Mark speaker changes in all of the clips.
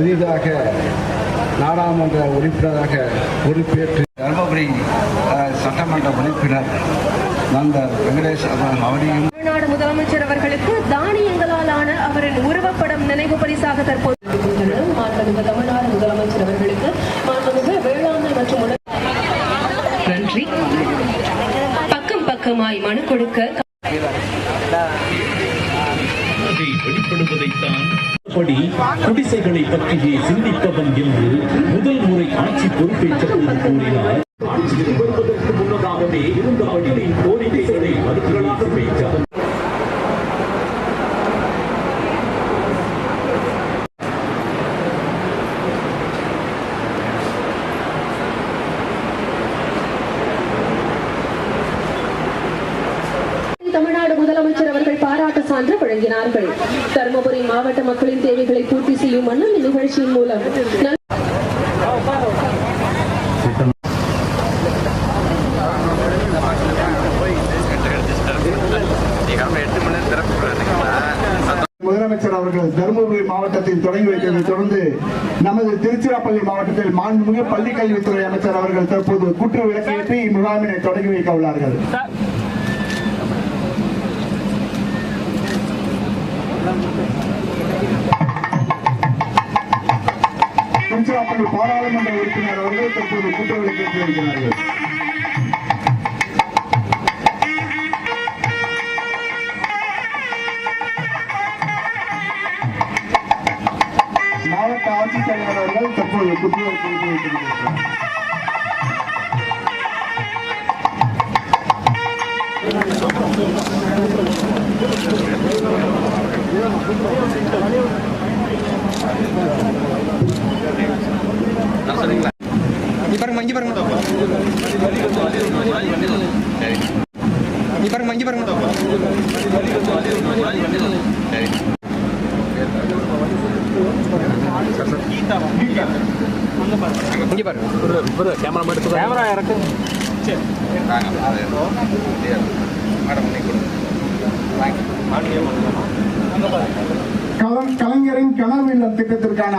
Speaker 1: புதிதாக நாடாளுமன்ற உறுப்பினராக பொறுப்பேற்று தருமபுரி சட்டமன்ற உறுப்பினர் நண்பர் வெங்கடேஷ் அவரையும்
Speaker 2: தமிழ்நாடு முதலமைச்சர் அவர்களுக்கு தானியங்களால் ஆன அவரின் உருவப்படம் நினைவு பரிசாக தற்போது மாண்புமிகு தமிழ்நாடு முதலமைச்சர் அவர்களுக்கு மாண்புமிகு வேளாண்மை மற்றும் நன்றி. பக்கம் பக்கமாய் மனு கொடுக்க
Speaker 3: வெளிப்படுவதைத்தான் குடிசைகளை பற்றியே சிந்திப்பவன் என்று முதல் முறை ஆட்சி பொறுப்பேற்ற போது கூறினார். ஆட்சிக்கு வருவதற்கு முன்னதாகவே இருந்த வழியின் கோரிக்கைகளை மறுக்கலாக வைத்தார்.
Speaker 2: தமிழ்நாடு முதலமைச்சர் அவர்கள் பாராட்டு சான்று வழங்கினார்கள். தருமபுரி மாவட்ட மக்களின் தேவைகளை பூர்த்தி செய்யும் வண்ணம் இந்நிகழ்ச்சியின் மூலம்
Speaker 4: முதலமைச்சர் அவர்கள் தருமபுரி மாவட்டத்தில் தொடங்கி வைத்ததை தொடர்ந்து நமது திருச்சிராப்பள்ளி மாவட்டத்தில் மாண்புமிகு பள்ளி கல்வித்துறை அமைச்சர் அவர்கள் தற்போது குற்று விளக்கேற்றி இம்முகாமினை தொடங்கி வைக்க உள்ளார்கள். திருச்சிராப்பள்ளி பாராளுமன்ற உறுப்பினர் அவர்கள் தற்போது குற்று விளக்கேற்றி வருகிறார்கள். மாவட்ட ஆட்சித்தலைவர் அவர்கள் தற்போது குற்று விளக்கேற்றி வைத்திருக்கிறார்கள். கலைஞரின் கனவு இல்லம் திட்டத்திற்கான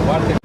Speaker 1: வாழ்த்து